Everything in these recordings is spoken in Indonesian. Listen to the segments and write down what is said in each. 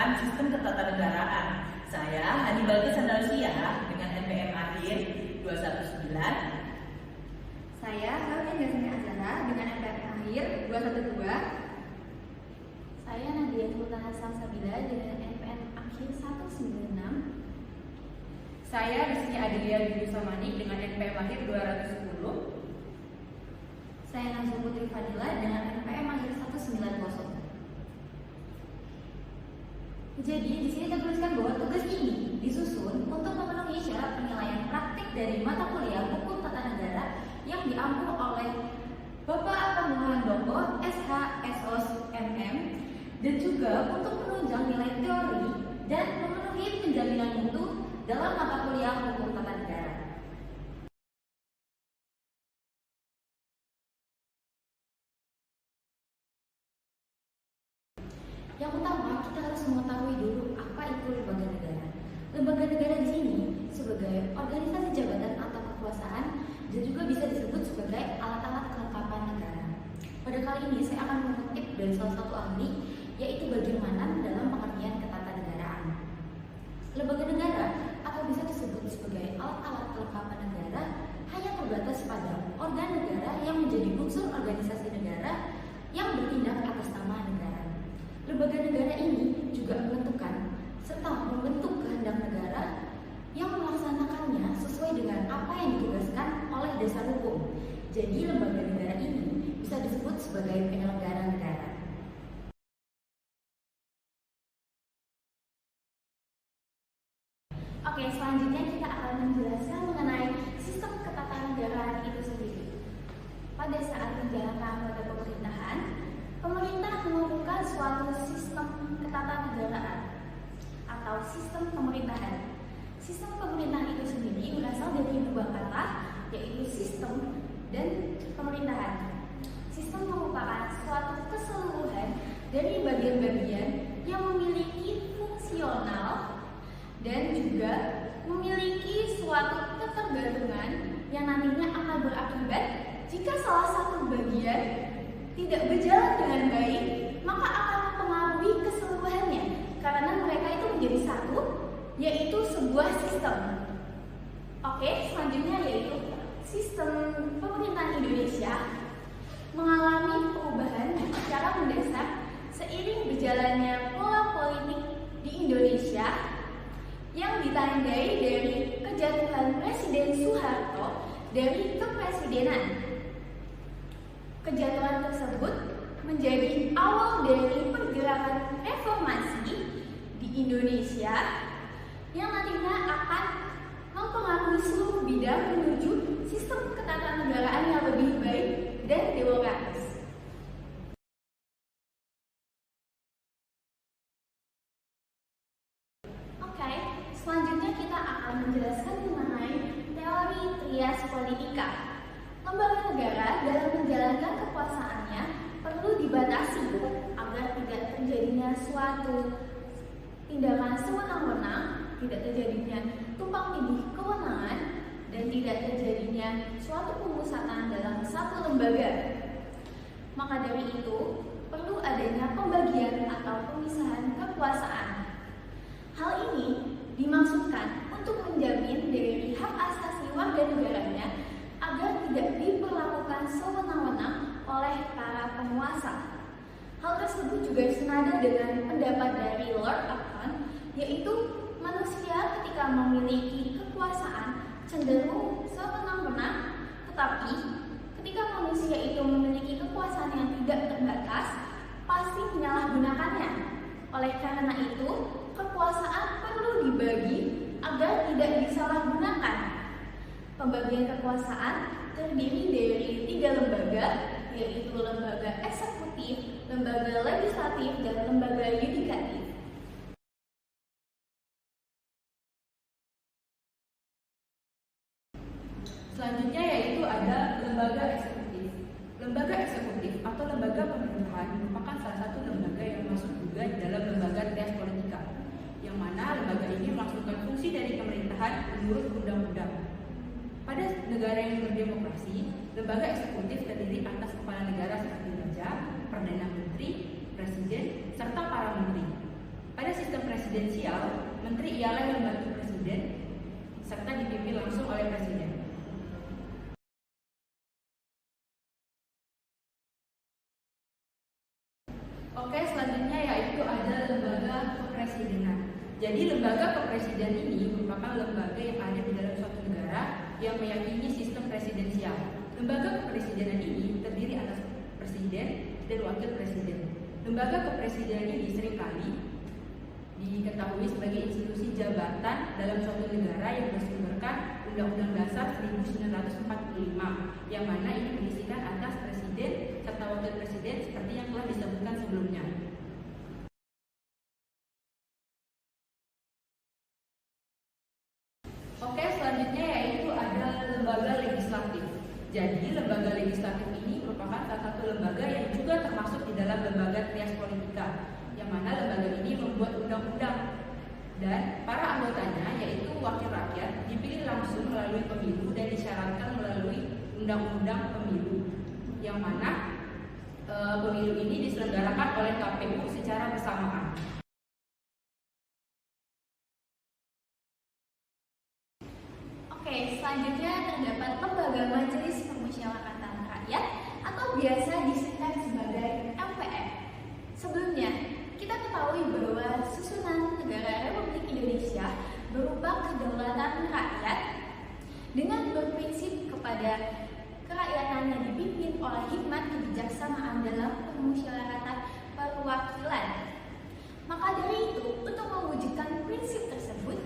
Penerapan Sistem Ketatanegaraan. Saya Hannibal Sandalsia dengan NPM akhir 219. Saya Helmi Gasmi Azhara dengan NPM akhir 212. Saya Nadia Sultana Salsabila dengan NPM akhir 196. Saya Rizky Adelia Yusamani dengan NPM akhir 210. Saya Nazul Putri Fadila dengan NPM akhir 190. Jadi di sini tertuliskan bahwa tugas ini disusun untuk memenuhi syarat penilaian praktik dari mata kuliah Hukum Tata Negara yang diampu oleh Bapak Akan Doko, SH, SOS, MM, dan juga untuk menunjang nilai teori dan memenuhi penjaminan mutu dalam mata kuliah Hukum Tata Negara. Yang utama, kita harus mengetahui dulu apa itu lembaga negara. Lembaga negara di sini sebagai organisasi jabatan atau kekuasaan dan juga bisa disebut sebagai alat-alat kelengkapan negara. Pada kali ini saya akan mengutip dari salah satu ahli, yaitu Bagir Manan dalam pengertian ketatanegaraan. Lembaga negara atau bisa disebut sebagai alat-alat kelengkapan negara hanya terbatas pada organ negara yang menjadi unsur organisasi negara yang bertindak atas nama negara. Lembaga negara ini juga menentukan serta membentuk kehendak negara yang melaksanakannya sesuai dengan apa yang ditugaskan oleh dasar hukum. Jadi lembaga negara ini bisa disebut sebagai penyelenggara negara. Oke, selanjutnya kita akan menjelaskan mengenai sistem ketatanegaraan itu sendiri. Pada saat menjalankan roda pemerintahan, pemerintah mengumpulkan suatu sistem ketatanegaraan atau sistem pemerintahan. Sistem pemerintahan itu sendiri berasal dari dua kata, yaitu sistem dan pemerintahan. Sistem merupakan suatu keseluruhan dari bagian-bagian yang memiliki fungsional dan juga memiliki suatu ketergantungan yang nantinya akan berakibat jika salah satu bagian tidak berjalan dengan baik, maka akan mempengaruhi keseluruhannya karena mereka itu menjadi satu, yaitu sebuah sistem. Oke, selanjutnya yaitu sistem pemerintahan Indonesia mengalami perubahan secara mendasar seiring berjalannya pola politik di Indonesia yang ditandai dari kejatuhan Presiden Soeharto dari kepresidenan. Kejatuhan tersebut menjadi awal dari pergerakan reformasi di Indonesia yang nantinya akan mempengaruhi seluruh bidang menuju sistem ketatanegaraan yang lebih baik dan demokratis. Oke, selanjutnya kita akan menjelaskan mengenai teori trias politika. Lembaga negara dalam menjalankan kekuasaannya perlu dibatasi agar tidak terjadinya suatu tindakan sewenang-wenang, tidak terjadinya tumpang tindih kewenangan, dan tidak terjadinya suatu pemusatan dalam satu lembaga. Maka dari itu, perlu adanya pembagian atau pemisahan kekuasaan. Hal ini dimaksudkan untuk menjamin dari hak asasi warga negaranya agar tidak diperlakukan sewenang-wenang oleh para penguasa. Hal tersebut juga senada dengan pendapat dari Lord Acton, yaitu manusia ketika memiliki kekuasaan cenderung sewenang-wenang, tetapi ketika manusia itu memiliki kekuasaan yang tidak terbatas, pasti menyalahgunakannya. Oleh karena itu, kekuasaan perlu dibagi agar tidak disalahgunakan. Pembagian kekuasaan terdiri dari 3 lembaga, yaitu lembaga eksekutif, lembaga legislatif, dan lembaga yudikatif. Selanjutnya yaitu ada lembaga eksekutif. Lembaga eksekutif atau lembaga pemerintahan merupakan salah satu lembaga yang masuk juga dalam lembaga trias politika, yang mana lembaga ini melaksanakan fungsi dari pemerintahan menurut undang-undang. Pada negara yang berdemokrasi, lembaga eksekutif terdiri atas kepala negara seperti raja, perdana menteri, presiden, serta para menteri. Pada sistem presidensial, menteri ialah yang membantu presiden serta dipimpin langsung oleh presiden. Oke, selanjutnya yaitu ada lembaga kepresidenan. Jadi lembaga kepresiden ini merupakan lembaga yang ada di dalam suatu negara yang meyakini sistem presidensial. Lembaga kepresidenan ini terdiri atas presiden dan wakil presiden. Lembaga kepresidenan ini seringkali diketahui sebagai institusi jabatan dalam suatu negara yang bersumberkan Undang-Undang Dasar 1945, yang mana ini berisikan atas presiden serta wakil presiden seperti yang telah disebutkan sebelumnya. Oke, selanjutnya yaitu ada lembaga legislatif. Jadi lembaga legislatif ini merupakan salah satu lembaga yang juga termasuk di dalam lembaga trias politika, yang mana lembaga ini membuat undang-undang dan para anggotanya yaitu wakil rakyat dipilih langsung melalui pemilu dan disyaratkan melalui undang-undang pemilu, yang mana pemilu ini diselenggarakan oleh KPU secara bersamaan. Oke, selanjutnya terdapat lembaga Majelis Permusyawaratan Rakyat atau biasa disingkat sebagai MPR. Sebelumnya, kita ketahui bahwa susunan negara Republik Indonesia berupa kedaulatan rakyat dengan berprinsip kepada kerakyatan yang dipimpin oleh hikmat kebijaksanaan dalam permusyawaratan perwakilan. Maka dari itu, untuk mewujudkan prinsip tersebut,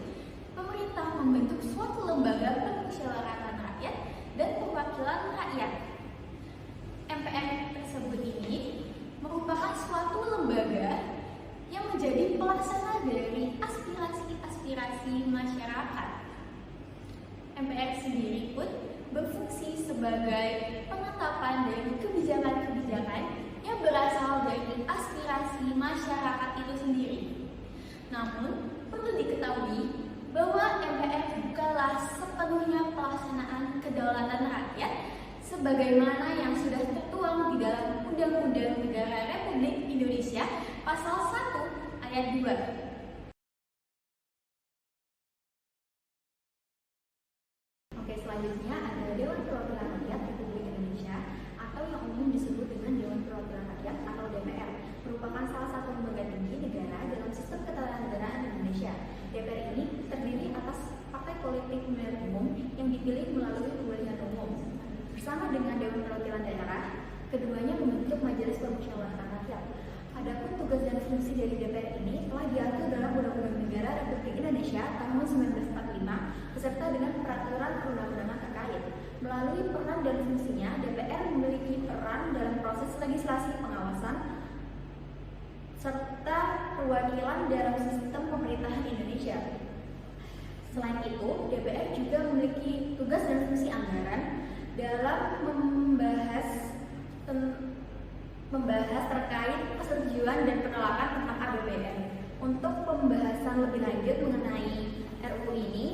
pemerintah membentuk suatu lembaga permusyawaratan rakyat dan perwakilan rakyat. MPR tersebut ini merupakan suatu lembaga yang menjadi pelaksana dari aspirasi-aspirasi masyarakat. MPR sendiri pun berfungsi sebagai penetapan dari kebijakan-kebijakan yang berasal dari aspirasi masyarakat itu sendiri. Namun, perlu diketahui bahwa MPR bukanlah sepenuhnya pelaksanaan kedaulatan rakyat sebagaimana yang sudah tertuang di dalam Undang-Undang Negara Republik Indonesia Pasal 1 Ayat 2. Oke, selanjutnya ada Dewan Perwakilan Rakyat Republik Indonesia atau yang umum disebut dengan Dewan Perwakilan Rakyat atau DPR, merupakan salah satu lembaga tinggi negara dalam sistem ketatanegaraan Indonesia. DPR ini terdiri atas partai politik pemilihan umum yang dipilih melalui pemilihan umum. Bersama dengan Dewan Perwakilan Daerah, keduanya membentuk Majelis Permusyawaratan Rakyat. Adapun tugas dan fungsi dari DPR ini telah diatur dalam Undang-Undang Negara Republik Indonesia tahun 1945 beserta dengan peraturan perundang-undangan terkait. Melalui peran dan fungsinya, DPR memiliki peran dalam proses legislasi pengawasan serta perwakilan dalam sistem pemerintahan Indonesia. Selain itu, DPR juga memiliki tugas dan fungsi anggaran dalam membahas terkait persetujuan dan penolakan tentang APBN. Untuk pembahasan lebih lanjut mengenai RUU ini,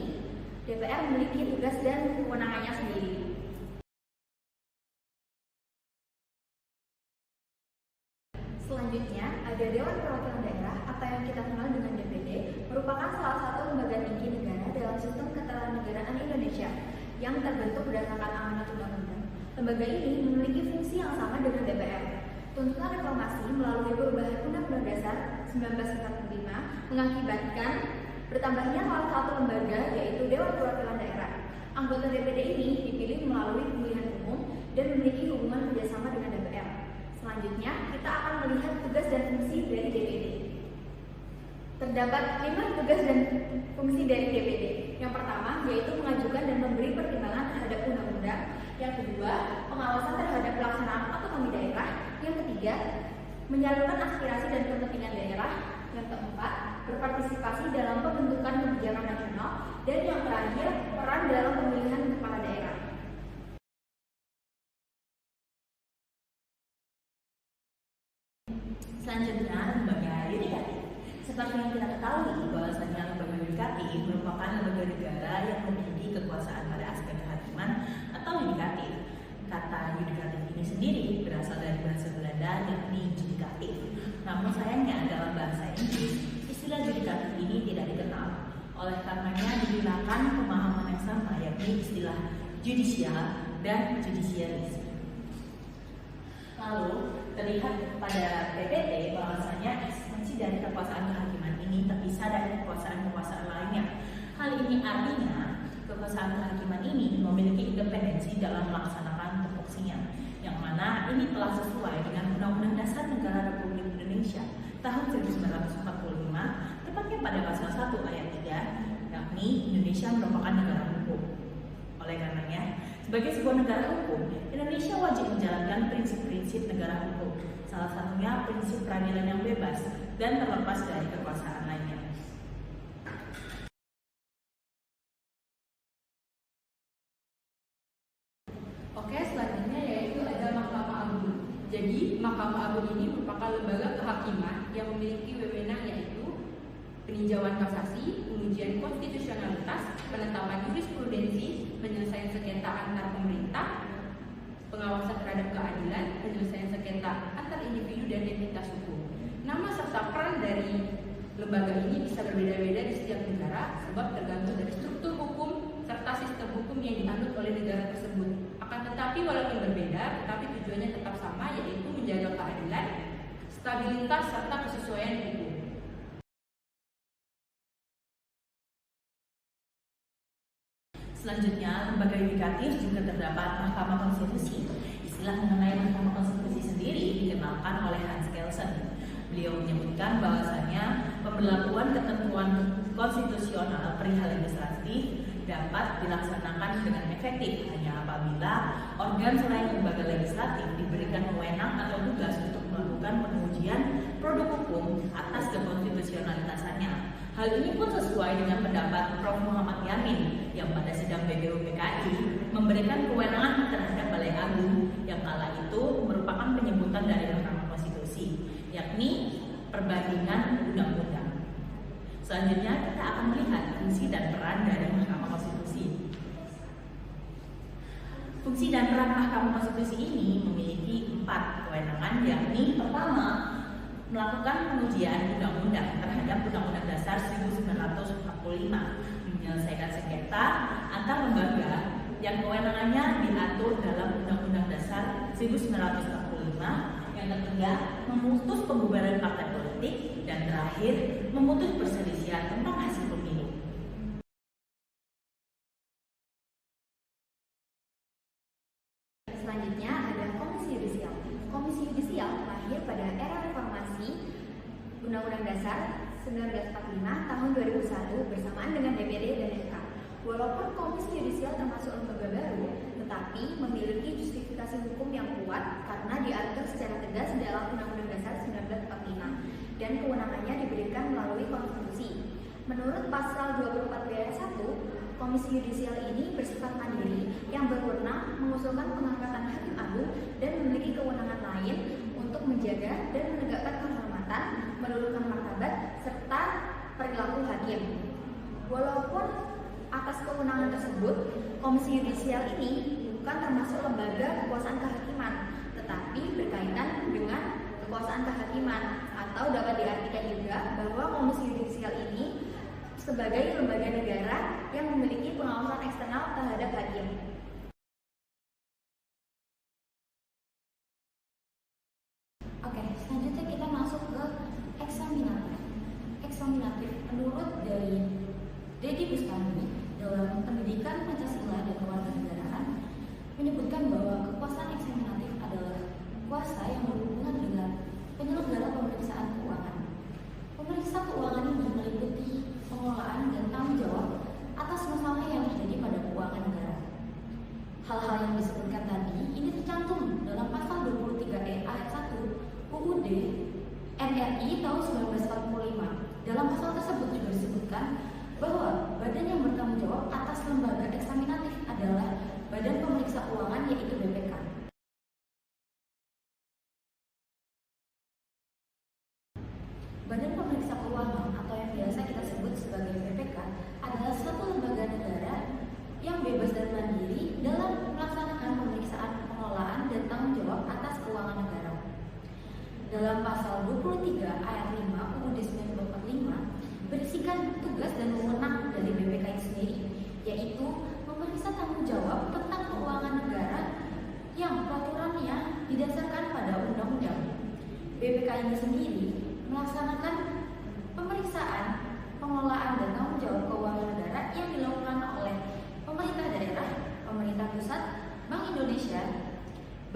DPR memiliki tugas dan kewenangannya sendiri. Selanjutnya, ada Dewan Perwakilan Daerah atau yang kita kenal dengan DPD, merupakan salah satu lembaga tinggi negara dalam sistem ketatanegaraan Indonesia yang terbentuk berdasarkan amanat undang-undang. Lembaga ini memiliki fungsi yang sama dengan DPR. Tuntutan reformasi melalui perubahan Undang-Undang Dasar 1945 mengakibatkan bertambahnya salah satu lembaga yaitu Dewan Perwakilan Daerah. Anggota DPD ini dipilih melalui pemilihan umum dan memiliki hubungan kerjasama dengan DPR. Selanjutnya, kita akan melihat tugas dan fungsi dari DPD. Terdapat 5 tugas dan fungsi dari DPD. Yang pertama, yaitu mengajukan dan memberi pertimbangan terhadap undang-undang. Yang kedua, pengawasan terhadap pelaksanaan otonomi daerah. Yang ketiga, menyalurkan aspirasi dan kepentingan daerah. Yang keempat, berpartisipasi dalam pembentukan kebijakan nasional. Dan yang terakhir, peran dalam pemilihan kepala daerah. Selanjutnya, lembaga yudikatif. Seperti yang kita ketahui, bahwasanya lembaga yudikatif merupakan lembaga negara yang memiliki kekuasaan pada aspek kehakiman atau yudikatif. Kata yudikatif ini sendiri berasal dari bahasa Belanda yakni judikatif. Namun sayangnya dalam bahasa Inggris, istilah dikenal. Oleh karenanya digunakan pemahaman yang sama, yakni istilah judicial dan judicialis. Lalu terlihat pada PPT bahwasanya eksistensi dari kekuasaan kehakiman ini terpisah dari kekuasaan-kekuasaan lainnya. Hal ini artinya kekuasaan kehakiman ini memiliki independensi dalam melaksanakan tupoksinya, yang mana ini telah sesuai dengan Undang-Undang Dasar Negara Republik Indonesia tahun 1945, tepatnya pada pasal 1 ayat 3, yakni Indonesia merupakan negara hukum. Oleh karenanya, sebagai sebuah negara hukum, Indonesia wajib menjalankan prinsip-prinsip negara hukum, salah satunya prinsip peradilan yang bebas dan terlepas dari kekuasaan lainnya. Oke, selanjutnya yaitu ada Mahkamah Agung. Jadi, Mahkamah Agung ini merupakan lembaga kehakiman yang memiliki wewenang yaitu peninjauan kasasi, pengujian konstitusionalitas, penetapan jurisprudensi, penyelesaian sengketa antar pemerintah, pengawasan terhadap keadilan, penyelesaian sengketa antar individu dan entitas hukum. Nama serta peran dari lembaga ini bisa berbeda-beda di setiap negara sebab tergantung dari struktur hukum serta sistem hukum yang dianut oleh negara tersebut. Akan tetapi walaupun berbeda, tetapi tujuannya tetap sama, yaitu menjaga keadilan, stabilitas serta kesesuaian hukum. Selanjutnya, lembaga yudikatif juga terdapat Mahkamah Konstitusi. Istilah mengenai Mahkamah Konstitusi sendiri dikenalkan oleh Hans Kelsen. Beliau menyebutkan bahwasanya pemberlakuan ketentuan konstitusional perihal legislatif dapat dilaksanakan dengan efektif hanya apabila organ selain lembaga legislatif diberikan wewenang atau tugas untuk melakukan pengujian produk hukum atas kekonstitusionalitasannya. Hal ini pun sesuai dengan pendapat Prof. Muhammad Yamin yang pada sidang PBU-PKI memberikan kewenangan terhadap Balai Agung yang kala itu merupakan penyebutan dari Mahkamah Konstitusi, yakni perbandingan undang-undang. Selanjutnya kita akan melihat fungsi dan peran dari Mahkamah Konstitusi. Fungsi dan peran Mahkamah Konstitusi ini memiliki 4 kewenangan, yakni pertama, melakukan pengujian undang-undang terhadap Undang-Undang Dasar 1945, menyelesaikan sengketa antar lembaga yang kewenangannya diatur dalam Undang-Undang Dasar 1945. Yang ketiga, memutus pembubaran partai politik, dan terakhir, memutus perselisihan tentang hasil pemilu. Selanjutnya ada Komisi Yudisial. Komisi Yudisial lahir pada era reformasi Undang-Undang Dasar 1945 tahun 2001 bersamaan dengan DPD dan MK. Walaupun Komisi Yudisial termasuk lembaga baru, tetapi memiliki justifikasi hukum yang kuat karena diatur secara tegas dalam Undang-Undang Dasar 1945 dan kewenangannya diberikan melalui konstitusi. Menurut pasal 24 ayat 1, Komisi Yudisial ini bersifat mandiri yang berwenang mengusulkan pengangkatan hakim agung dan memiliki kewenangan lain untuk menjaga dan menegakkan kehormatan, menurunkan martabat serta perilaku hakim. Walaupun atas kewenangan tersebut, Komisi Yudisial ini bukan termasuk lembaga kekuasaan kehakiman, tetapi berkaitan dengan kekuasaan kehakiman, atau dapat diartikan juga bahwa Komisi Yudisial ini sebagai lembaga negara yang memiliki pengawasan eksternal terhadap hakim. Oke, selanjutnya kita masuk ke eksaminatif. Eksaminatif menurut dari Deddy Bustami dalam Pendidikan Pancasila dan Kewarganegaraan menyebutkan bahwa kekuasaan eksaminatif adalah kuasa yang berhubungan dengan penyelenggara pemeriksaan keuangan. Pemeriksa keuangan ini meliputi pengelolaan dan tanggung jawab atas masalah yang terjadi pada keuangan negara.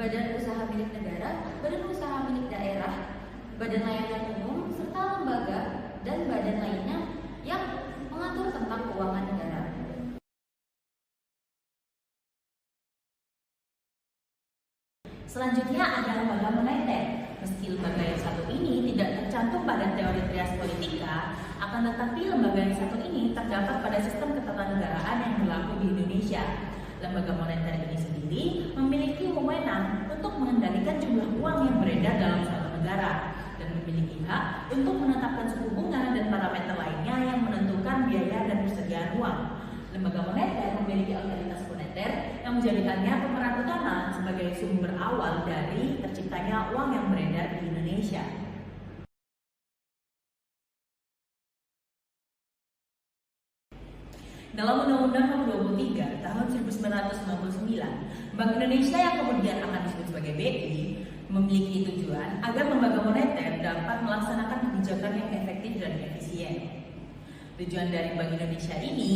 badan usaha milik negara, badan usaha milik daerah, badan layanan umum, serta lembaga dan badan lainnya yang mengatur tentang keuangan negara. Selanjutnya ada lembaga moneter. Meski lembaga yang satu ini tidak tercantum pada teori trias politika, akan tetapi lembaga yang satu ini terdapat pada sistem ketatanegaraan yang berlaku di Indonesia. Lembaga moneter ini sendiri memiliki wewenang untuk mengendalikan jumlah uang yang beredar dalam suatu negara dan memiliki hak untuk menetapkan suku bunga dan parameter lainnya yang menentukan biaya dan persediaan uang. Lembaga moneter memiliki otoritas moneter yang menjadikannya pemeran utama sebagai sumber awal dari terciptanya uang yang beredar di Indonesia. Dalam Undang-Undang Nomor 23 Tahun 1999, Bank Indonesia yang kemudian akan disebut sebagai BI memiliki tujuan agar lembaga moneter dapat melaksanakan kebijakan yang efektif dan efisien. Tujuan dari Bank Indonesia ini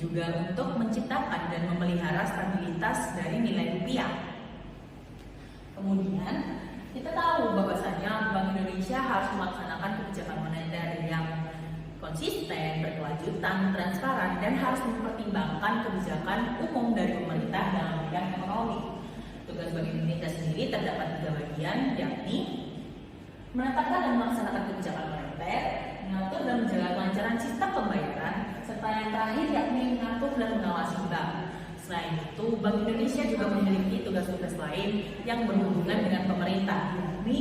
juga untuk menciptakan dan memelihara stabilitas dari nilai rupiah. Kemudian, kita tahu bahwasanya Bank Indonesia harus melaksanakan kebijakan moneter yang konsisten, berkelanjutan, transparan, dan harus mempertimbangkan kebijakan umum dari pemerintah dalam bidang ekonomi. Tugas Bank Indonesia sendiri terdapat 3 bagian, yakni menetapkan dan melaksanakan kebijakan moneter, mengatur dan menjaga kelancaran sistem pembayaran, serta yang terakhir yakni mengatur dan mengawasi bank. Selain itu, Bank Indonesia juga memiliki tugas-tugas lain yang berhubungan dengan pemerintah, yakni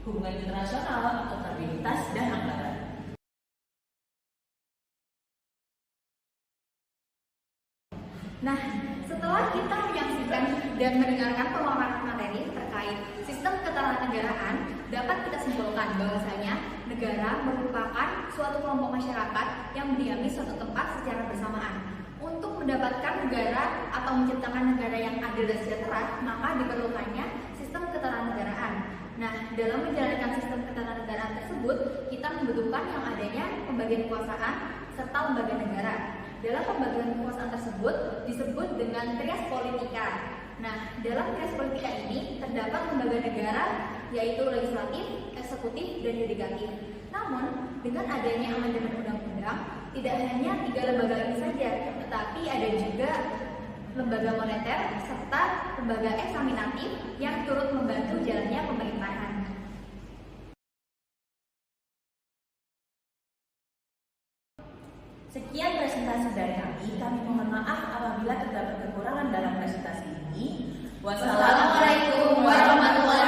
hubungan internasional, akuntabilitas, dan anggaran. Nah, setelah kita menyaksikan dan mendengarkan pemaparan materi terkait sistem ketatanegaraan, dapat kita simpulkan bahwasanya negara merupakan suatu kelompok masyarakat yang mendiami suatu tempat secara bersamaan. Untuk mendapatkan negara atau menciptakan negara yang adil dan sejahtera, maka diperlukannya sistem ketatanegaraan. Nah, dalam menjalankan sistem ketatanegaraan tersebut, kita membutuhkan yang adanya pembagian kekuasaan serta lembaga negara. Dalam pembagian kekuasaan tersebut disebut dengan trias politika. Nah, dalam trias politika ini terdapat lembaga negara yaitu legislatif, eksekutif, dan yudikatif. Namun, dengan adanya amandemen undang-undang, tidak hanya 3 lembaga ini saja, tetapi ada juga lembaga moneter serta lembaga eksaminatif yang turut membantu jalannya pemerintahan. Sekian presentasi dari kami mohon maaf apabila terdapat kekurangan dalam presentasi ini. Wassalamualaikum warahmatullahi wabarakatuh.